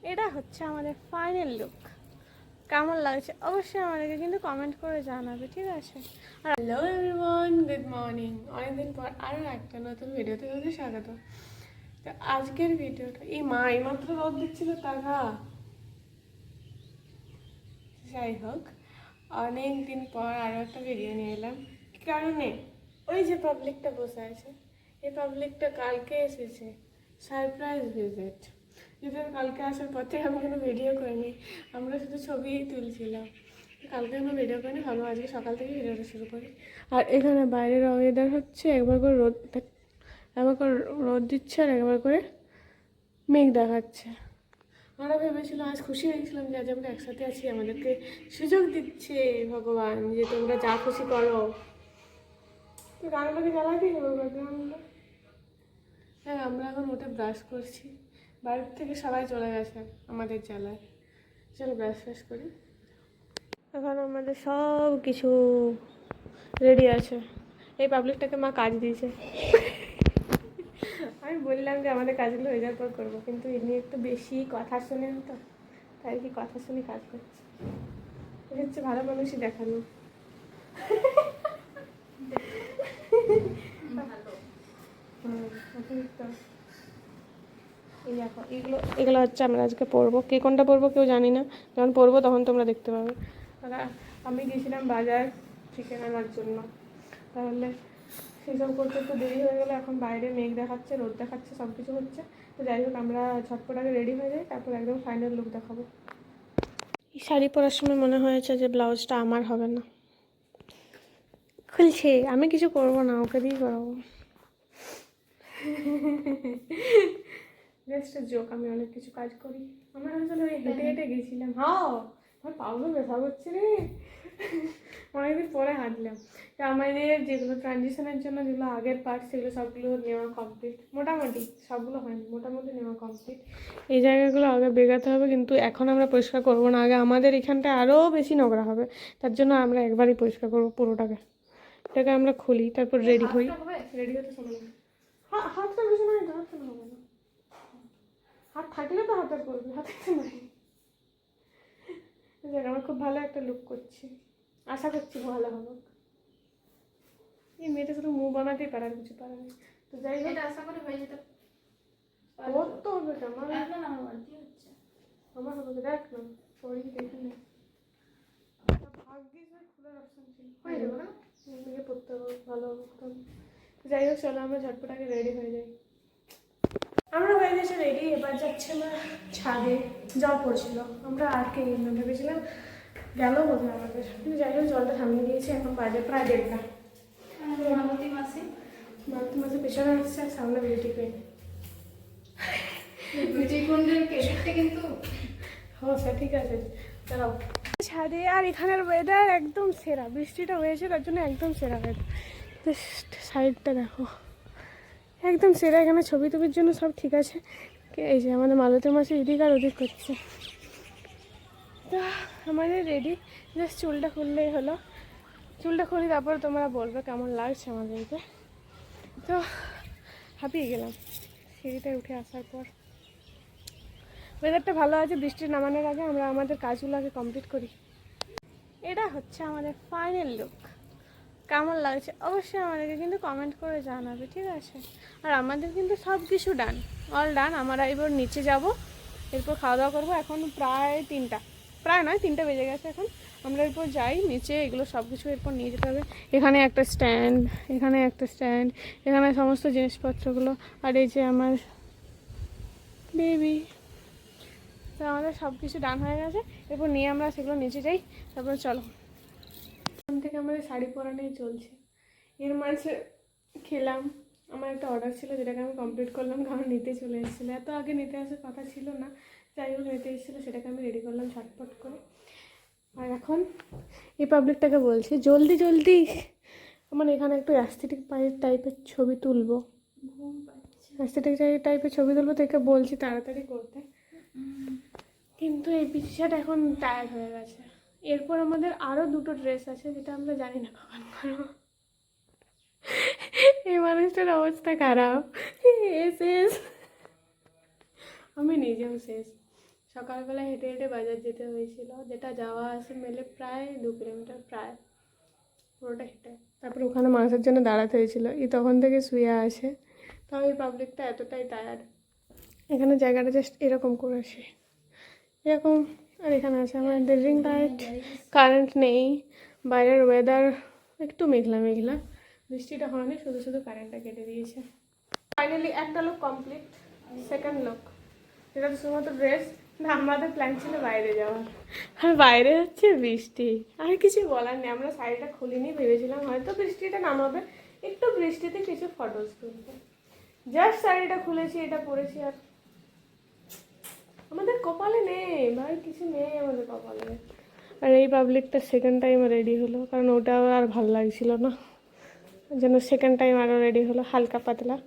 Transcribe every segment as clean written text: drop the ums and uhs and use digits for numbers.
এটা হচ্ছে আমাদের ফাইনাল লুক। কেমন লাগছে অবশ্যই আমাদেরকে কিন্তু কমেন্ট করে জানাবে, ঠিক আছে? আর হ্যালো এভরিওয়ান, গুড মর্নিং। অনেকদিন পর আরও একটা নতুন ভিডিওতে তোমাদের স্বাগত। তো আজকের ভিডিওটা এইমাত্র রোদ দিচ্ছিল তারা, যাই হোক অনেক দিন পর আরও একটা ভিডিও নিয়ে এলাম। কি কারণে? ওই যে পাবলিকটা বসে আছে, এই পাবলিকটা কালকে এসেছে সারপ্রাইজ ভিজিট। যেটা কালকে আসার পর থেকে আমি কোনো ভিডিও করিনি, আমরা শুধু ছবিই তুলছিলাম। কালকে কোনো ভিডিও করিনি, ভাবলাম আজকে সকাল থেকে ভিডিওটা শুরু করি। আর এখানে বাইরের ওয়েদার হচ্ছে একবার করে রোদ দিচ্ছে আর একবার করে মেঘ দেখাচ্ছে। আমরা ভেবেছিলাম, আজ খুশি হয়েছিলাম যে আজ আমরা একসাথে আছি, আমাদেরকে সুযোগ দিচ্ছে ভগবান যে তোমরা যা খুশি করো। তো গানটাকে জ্বালাতেই হবে ব্যাকগ্রাউন্ডটা। হ্যাঁ, আমরা এখন উঠে ব্রাশ করছি, বাড়ির থেকে সবাই চলে গেছে আমাদের জ্বালায়। চলো ব্রাশ ফ্রাশ করি। এখন আমাদের সব কিছু রেডি আছে। এই পাবলিকটাকে মা কাজ দিয়েছে। আমি বললাম যে আমাদের কাজগুলো হয়ে যাওয়ার পর করবো, কিন্তু এমনি একটু বেশি কথা শোনেন তো, তাই কি কথা শুনে কাজ করছে। এটা হচ্ছে ভালো মানুষই দেখানো। এই দেখো, এগুলো হচ্ছে আমরা আজকে পরবো। কে কোনটা পরবো কেউ জানি না, যখন পরবো তখন তোমরা দেখতে পাবে। আমি গিয়েছিলাম বাজার চিকেন আনার জন্য, তাহলে সেসব করতে একটু দেরি হয়ে গেলো। এখন বাইরে মেঘ দেখাচ্ছে, রোদ দেখাচ্ছে, সব কিছু হচ্ছে। তো যাই হোক, আমরা ঝটপট আগে রেডি হয়ে যাই, তারপর একদম ফাইনাল লুক দেখাবো। এই শাড়ি পরার সময় মনে হয়েছে যে ব্লাউজটা আমার হবে না, খুলছে। আমি কিছু করবো না, ওকে দিয়েই করাবো। জাস্ট জোক, আমি অনেক কিছু কাজ করি। আমরা আসলে ওই হেঁটে হেঁটে গেছিলাম। হ্যাঁ, আমার পাগুলো ব্যথা করছে রে, অনেকদিন পরে হাঁটলাম। তো আমাদের যেগুলো ট্রানজিশনের জন্য যেগুলো আগের পার্ট, সেগুলো সবগুলো নেওয়া কমপ্লিট। মোটামুটি সবগুলো হয়নি, মোটামুটি নেওয়া কমপ্লিট। এই জায়গাগুলো আগে বেগাতে হবে, কিন্তু এখন আমরা পরিষ্কার করবো না। আগে আমাদের এখানটা আরও বেশি নোংরা হবে, তার জন্য আমরা একবারই পরিষ্কার করবো পুরোটাকে। এটাকে আমরা খুলি, তারপর রেডি হই। রেডি হতে সময় লাগে। হাতটা বেশি নয়, হাতটা হবে না। হাত থাকলে তো হাতের করবি, হাতে তো নাই। আমার খুব ভালো একটা লুক করছি, আশা করছি ভালো হবে। এই মেয়েটা শুধু মুখ বানাতেই পারে, আর কিছু পারে না। তো যাই হোক, আশা করে হয়ে যেতে তো হবে। আমার হবে, দেখ না সরি, দেখে না ভাগ্যিস খোলার অপশন ছিল, হয়ে যাবে না দিকে পড়তে হবে, ভালো হবে। যাই হোক, চলো আমরা ঝটপট আগে রেডি হয়ে যাই। আমরা হয়ে গেছি রেডি, এবার যাচ্ছে আমরা ছাদে। জল পড়ছিল, আমরা আর কে ভেবেছিলাম গেল বোধ হয় আমাদের, কিন্তু যাই হোক জলটা থামিয়ে দিয়েছি। এখন বাজে প্রায় 1:30। মালতী মাসে পেছনে আসছে আর সামনে বিউটি পেন। কিন্তু হ্যাঁ, সে ঠিক আছে, দাঁড়াও। ছাদে, আর এখানের ওয়েদার একদম সেরা। বৃষ্টিটা হয়েছে তার জন্য একদম সেরা ওয়েদার। সাইডটা দেখো, একদম সেরা। এখানে ছবি টবির জন্য সব ঠিক আছে। এই যে আমাদের মালতী মাসে এদিক আর ওদিক করছে। তো আমাদের রেডি, জাস্ট চুলটা খুললেই হলো। চুলটা খুলি, তারপর তোমরা বলবে কেমন লাগছে আমাদেরকে। তো হাঁপিয়ে গেলাম সিঁড়িটায় উঠে আসার পর। ওয়েদারটা ভালো আছে, বৃষ্টি নামানোর আগে আমরা আমাদের কাজগুলো আগে কমপ্লিট করি। এটা হচ্ছে আমাদের ফাইনাল লুক। কেমন লাগছে অবশ্যই আমাদেরকে কিন্তু কমেন্ট করে জানাবে, ঠিক আছে? আর আমাদের কিন্তু সব কিছু ডান, অল ডান। আমরা এবার নিচে যাব, এরপর খাওয়া দাওয়া করবো। এখন প্রায় 3টা, প্রায় নয় 3টা বেজে গেছে এখন। আমরা এরপর যাই নিচে, এগুলো সব কিছু এরপর নিয়ে যেতে হবে। এখানে একটা স্ট্যান্ড, এখানে একটা স্ট্যান্ড, এখানে সমস্ত জিনিসপত্রগুলো। আর এই যে আমার বেবি। তো আমাদের সব কিছু ডান হয়ে গেছে, এরপর নিয়ে আমরা সেগুলো নিচে যাই। তারপর চলো, এখান থেকে আমাদের শাড়ি পরা নিয়ে চলছে। এর মাঝে খেলাম, আমার একটা অর্ডার ছিল যেটাকে আমি কমপ্লিট করলাম, কারণ নিতে চলে এসেছিলো। এত আগে নিতে আসার কথা ছিল না, যাই হোক নিতে এসেছিলো, সেটাকে আমি রেডি করলাম ঝটপট করে। আর এখন এই পাবলিকটাকে বলছি জলদি জলদি, আমার এখানে একটু অ্যাস্থেটিক টাইপের ছবি তুলবো, অ্যাস্থেটিক টাইপের ছবি তুলবো, থেকে বলছি তাড়াতাড়ি করতে। কিন্তু এই পিকচারটা এখন টায়ার্ড হয়ে গেছে। এরপর আমাদের আরও 2টো ড্রেস আছে, যেটা আমরা জানি না কখন করবো। এই মানুষটার অবস্থা খারাপ, শেষ। আমি নিজেও শেষ, সকালবেলা হেঁটে হেঁটে বাজার যেতে হয়েছিল, যেটা যাওয়া আসে মেলে প্রায় 2 কিলোমিটার, প্রায় পুরোটা হেঁটে। তারপরে ওখানে মানুষের জন্য দাঁড়াতে হয়েছিল, তখন থেকে শুয়ে আসে। তাও এই পাবলিকটা এতটাই টায়ার্ড। এখানে জায়গাটা জাস্ট এরকম করেছে, এরকম। আর এখানে আছে আমাদের রিং লাইট, কারেন্ট নেই, বাইরের ওয়েদার একটু মেঘলা মেঘলা, বৃষ্টিটা হয়নি, শুধু শুধু কারেন্টটা কেটে দিয়েছে। ফাইনালি একটা লোক কমপ্লিট, সেকেন্ড লোক, যেটা শুধুমাত্র ড্রেস না। আমাদের প্ল্যান ছিল বাইরে যাওয়ার, আর বাইরে হচ্ছে বৃষ্টি, আর কিছু বলার নেই। আমরা শাড়িটা খুলিনি, ভেবেছিলাম হয়তো বৃষ্টিটা নামাবে, একটু বৃষ্টিতে কিছু ফটোস তুলতে। জাস্ট শাড়িটা খুলেছি, এটা পরেছি, আর আমাদের কপালে নেই ভাই, কিছু নেই আমাদের কপালে। আর এই পাবলিকটা সেকেন্ড টাইম রেডি হলো, কারণ ওটা আর ভালো লাগছিল না, যেন সেকেন্ড টাইম আরও রেডি হলো, হালকা পাতলা।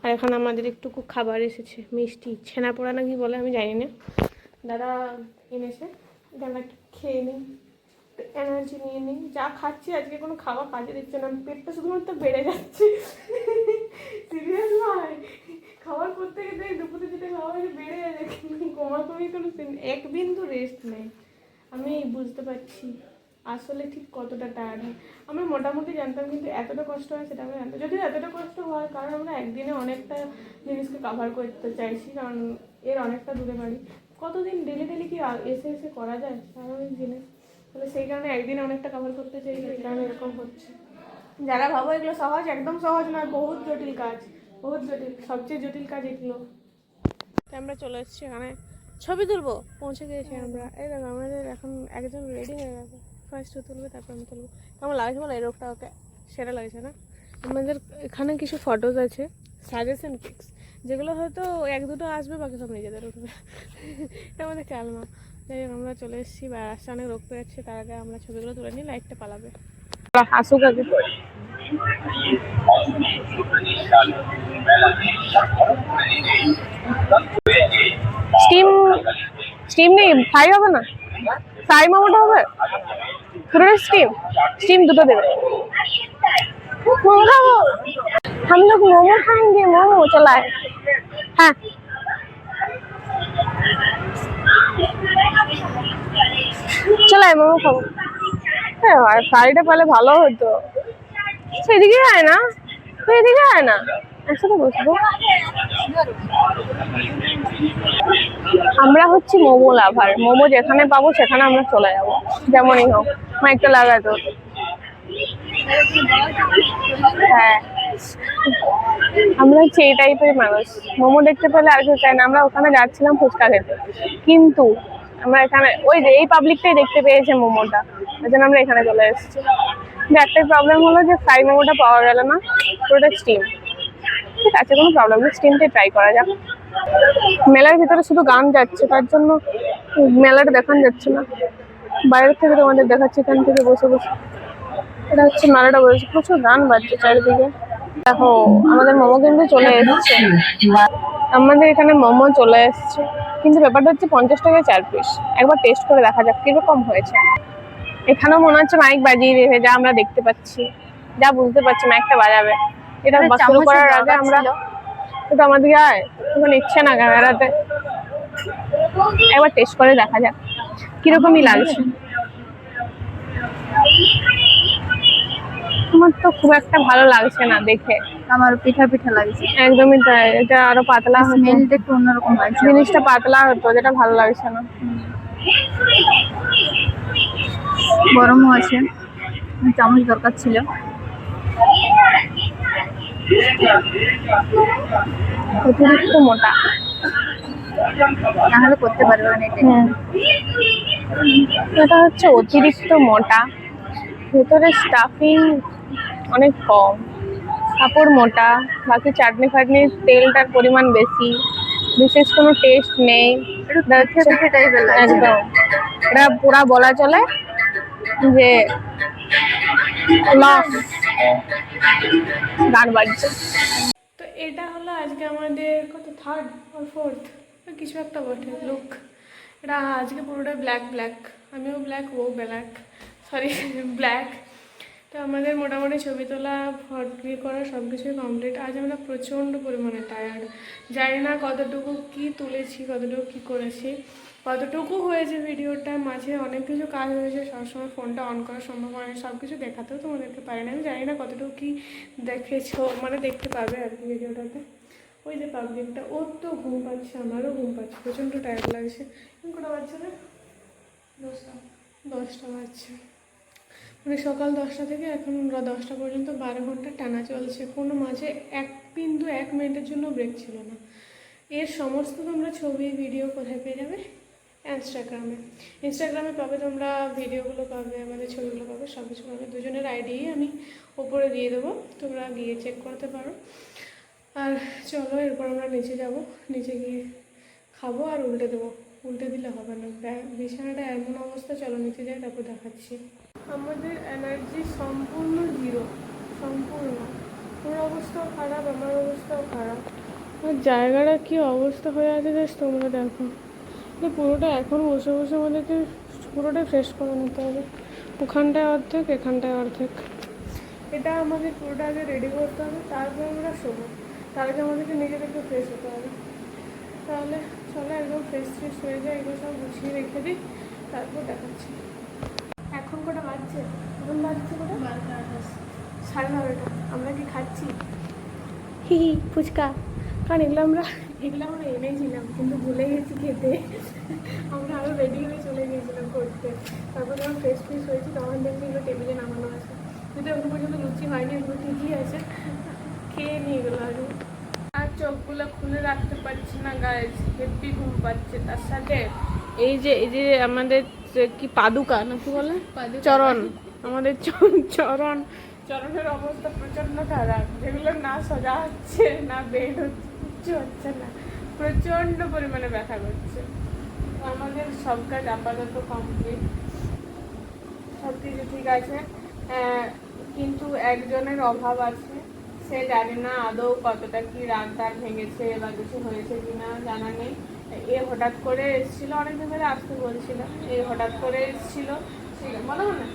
আর এখন আমাদের একটুকু খাবার এসেছে, মিষ্টি ছেনা পোড়া না কি বলে আমি জানি না, দাদা এনেছে, এটা আমরা খেয়ে নিই, এনার্জি নিয়ে নিই। যা খাচ্ছি আজকে কোনো খাওয়া কাজে দিচ্ছে না, পেটটা শুধুমাত্র বেড়ে যাচ্ছে। সিরিয়াস নয়, খাবার করতে গেলে দুপুরে যেটা খাওয়া হয়েছে বেড়ে যাচ্ছে, কিন্তু কমাকমি কোনো এক বিন্দু রেস্ট নেই। আমি বুঝতে পারছি আসলে ঠিক কতটা টায়ার্ড হয়। আমরা মোটামুটি জানতাম, কিন্তু এতটা কষ্ট হয় সেটা আমরা জানতাম। যদিও এতটা কষ্ট হয় কারণ আমরা একদিনে অনেকটা জিনিসকে কভার করতে চাইছি, কারণ এর অনেকটা দূরে বাড়ি। কতদিন ডেলি ডেলি কি এসে এসে করা যায় স্বাভাবিক জিনিস, তাহলে সেই কারণে একদিনে অনেকটা কভার করতে চাই, সেই কারণে এরকম হচ্ছে। যারা ভাবো এগুলো সহজ, একদম সহজ নয়, বহুত জটিল কাজ, বহুত জটিল, সবচেয়ে জটিল কাজ এগুলো। তো আমরা চলে এসেছি এখানে ছবি তুলবো, পৌঁছে গিয়েছি আমরা। এই দেখো আমাদের এখন একজন রেডি হয়ে গেছে, ফার্স্ট তুলবে তারপর আমি তুলবো। কেমন লাগছে বলো এই রোগটা ওকে? সেটা লাগছে না? আমাদের এখানে কিছু ফটোস আছে, সাজেশন পিক্স, যেগুলো হয়তো 1-2টো আসবে, বাকি সব নিজেদের উঠবে। এটা আমাদের ক্যালমা। যাই হোক আমরা চলে এসেছি, বা রাস্তা অনেক রোগ পেয়ে যাচ্ছে, তার আগে আমরা ছবিগুলো তুলে নিই, লাইটটা পালাবে। আসুক আগে। স্টিম, স্টিম নেই, ফ্রাই হবে না? ফ্রাই মোমোটা হবে, পুরোটা স্টিম, স্টিম দুটো দেবে। মোমো খাবো, हम लोग मोमो खाएंगे, मोमो चलाए। হ্যাঁ চলায়, মোমো খাবো। হ্যাঁ ভাই, ফ্রাইটা পেলে ভালো হতো। সেদিকে যায় না, সেদিকে যায় না, একসাথে বসবো। আমরা হচ্ছে মোমো লাভার, মোমো যেখানে পাবো সেখানে আমরা চলে যাবো, যেমনই হোক। মাইকটা লাগাই তো। হ্যাঁ, আমরা হচ্ছে এই টাইপের মানুষ, মোমো দেখতে পেলে আর কেউ চাই না। আমরা ওখানে যাচ্ছিলাম ফুচকা খেতে, কিন্তু আমরা এখানে ওই যে এই পাবলিকটাই দেখতে পেয়েছে মোমোটা, ওই জন্য আমরা এখানে চলে এসেছি। একটাই প্রবলেম হলো যে ফ্রাই মোমোটা পাওয়া গেল না, পুরোটা স্টিম। ঠিক আছে, কোনো প্রবলেম নেই, স্টিমটাই ট্রাই করা যাক। মেলার ভিতরে শুধু গান যাচ্ছে, তার জন্য মেলাটা দেখানো যাচ্ছে না। বাইরের থেকে তোমাদের দেখাচ্ছি, এখান থেকে বসে বসে। এটা হচ্ছে মেলাটা বসেছে, প্রচুর গান বাজছে চারিদিকে। দেখো আমাদের মোমো কিন্তু চলে এসছে, আমাদের এখানে মোমো চলে এসছে, কিন্তু ব্যাপারটা হচ্ছে 50 টাকায় 4 পিস। একবার টেস্ট করে দেখা যাক কিরকম হয়েছে। এখানেও মনে হচ্ছে মাইক বাজিয়ে দেবে, যা আমরা দেখতে পাচ্ছি, যা বুঝতে পারছি মাইকটা বাজাবে। এটা শুরু করার আগে আমরা তো আমাদের তখন ইচ্ছে না ক্যামেরাতে, একবার টেস্ট করে দেখা যাক কিরকমই লাগছে। আমার তো খুব একটা ভালো লাগছে না দেখে, আমার পিঠা পিঠা লাগছে একদমই তাই। এটা আরো পাতলা, স্মেলটা একটু অন্যরকম লাগছে, জিনিসটা পাতলা হতো, যেটা ভালো লাগছে না। গরমও আছে, চামচ দরকার ছিল। অতিরিক্ত মোটা, না হলে করতে পারবে না এটা। এটা হচ্ছে অতিরিক্ত মোটা, ভেতরে স্টাফিং অনেক কম, কাপড় মোটা, বাকি চাটনি ফাটনির তেলটার পরিমাণ বেশি, বিশেষ কোনো টেস্ট নেই। একদম এটা পুরা বলা চলে যে গান বাজছে। তো এটা হলো আজকে আমাদের কত, 3rd or 4th কিছু একটা বটে লুক। এটা আজকে পুরোটা ব্ল্যাক ব্ল্যাক, আমিও ব্ল্যাক, ও ব্ল্যাক, সরি ব্ল্যাক। তো আমাদের মোটামুটি ছবি তোলা ফটো করা সব কিছুই কমপ্লিট। আজ আমরা প্রচণ্ড পরিমাণে টায়ার্ড, জানি না কতটুকু কি তুলেছি, কতটুকু কি করেছি, কতটুকু হয়েছে ভিডিওটা। মাঝে অনেক কিছু কাজ হয়েছে, সবসময় ফোনটা অন করা সম্ভব হয় না, সব কিছু দেখাতেও তোমাদেরকে পারি না। আমি জানি না কতটুকু কি দেখেছো, মানে দেখতে পাবে আর কি ভিডিওটাতে। ওই যে পাবলিকটা, ওর তো ঘুম পাচ্ছে, আমারও ঘুম পাচ্ছে, প্রচণ্ড টায়ার্ড লাগছে। কটা বাজছে না? 10টা বাজছে, মানে সকাল 10টা থেকে এখন 10টা পর্যন্ত 12 ঘন্টা টানা চলছে। কোনো মাঝে বিন্দু 1 মিনিটের জন্য ব্রেক ছিল না। এর সমস্ত তোমরা ছবি ভিডিও কোথায় পেয়ে যাবে? ইনস্টাগ্রামে পাবে তোমরা, ভিডিওগুলো পাবে, আমাদের ছবিগুলো পাবে, সব কিছু পাবে। দুজনের আইডি আমি ওপরে দিয়ে দেবো, তোমরা গিয়ে চেক করতে পারো। আর চলো এরপর আমরা নিচে যাব, নিচে গিয়ে খাবো আর উল্টে দেবো। উল্টে দিলে হবে না, বিছানাটা এমন অবস্থা। চলো নিচে যাই, তারপর দেখাচ্ছি। আমাদের এনার্জি সম্পূর্ণ জিরো, সম্পূর্ণ। ওর অবস্থাও খারাপ, আমার অবস্থাও খারাপ। আর জায়গাটা কী অবস্থা হয়ে আছে জাস্ট তোমরা দেখো। পুরোটা এখন বসে বসে আমাদেরকে পুরোটাই ফ্রেশ করে নিতে হবে। ওখানটায় অর্ধেক, এখানটায় অর্ধেক। এটা আমাদের পুরোটা আগে রেডি করতে হবে, তারপর আমরা শোবো। তার আগে আমাদেরকে নিজেদেরকে ফ্রেশ হতে হবে। তাহলে চলো একদম ফ্রেশ হয়ে যায়, এগুলো সব গুছিয়ে রেখে দিই, তারপর দেখাচ্ছি। এখন কটা বাজছে? এখন বাজছে কটা? 12:30। আমরা কি খাচ্ছি? হি ফুচকা। কারণ এগুলো আমরা এনেছিলাম, কিন্তু ভুলে গেছি খেতে। আমরা আরও রেডি হয়ে চলে গিয়েছিলাম করতে। তারপর যখন ফ্রেশ হয়েছি তখন দেখছি এগুলো টেবিলে নামানো আছে। কিন্তু এখন পর্যন্ত লুচি হয়নি, এগুলো ঠিকই আছে, খেয়ে নিয়ে এগুলো আরও। আর চোখগুলো খুলে রাখতে পারছি না গাইস, হেব্বি ঘুম পাচ্ছে। তার সাথে এই যে আমাদের কি পাদুকা না কি বলে, চরণ, আমাদের চরণের অবস্থা প্রচণ্ড খারাপ। যেগুলো না সোজা হচ্ছে, না বেড হচ্ছে, কিচ্ছু হচ্ছে না, প্রচণ্ড পরিমাণে ব্যথা করছে। আমাদের সব কাজ আপাতত কমপ্লিট, সব কিছু ঠিক আছে, কিন্তু একজনের অভাব আছে। সে জানে না আদৌ কতটা কি রাগ টাগ ভেঙেছে বা কিছু হয়েছে কিনা, জানা নেই। এ হঠাৎ করে এসেছিলো, অনেকদিন ধরে আসতে বলছিল, হঠাৎ করে এসেছিলো, বলো না,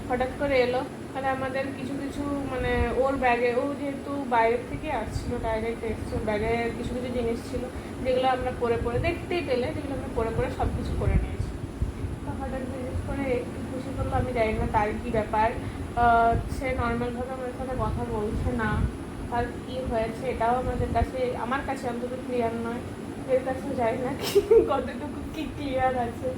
হঠাৎ করে এলো। তাহলে আমাদের কিছু কিছু মানে ওর ব্যাগে, ও যেহেতু বাইরের থেকে আসছিলো, ডাইরেক্ট এসছে, ব্যাগে কিছু কিছু জিনিস ছিল যেগুলো আমরা পরে দেখতেই পেলে, যেগুলো আমরা পরে সব কিছু করে নিয়েছি। তো হঠাৎ জিজ্ঞেস করে একটু খুশি করলো, আমি জানি না তার কী ব্যাপার। সে নর্মালভাবে আমার সাথে কথা বলছে না, তার কী হয়েছে এটাও আমার কাছে অন্তত ক্লিয়ার নয়। এর কাছে যাই না কি কতটুকু কি ক্লিয়ার আছে,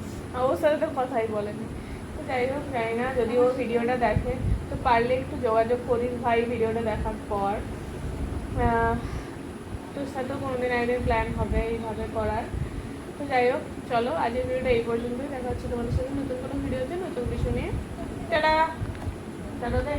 ওর সাথে তো কথাই বলেনি। তো যাই হোক, জানি না, যদি ও ভিডিওটা দেখে তো পারলে একটু যোগাযোগ করিস ভাই ভিডিওটা দেখার পর। তোর সাথেও কোনোদিন একদিন প্ল্যান হবে এইভাবে করার। তো যাই হোক, চলো আজকের ভিডিওটা এই পর্যন্তই। দেখা হচ্ছে তোমাদের সাথে নতুন কোনো ভিডিওতে, নতুন কিছু নিয়ে। Tata tata.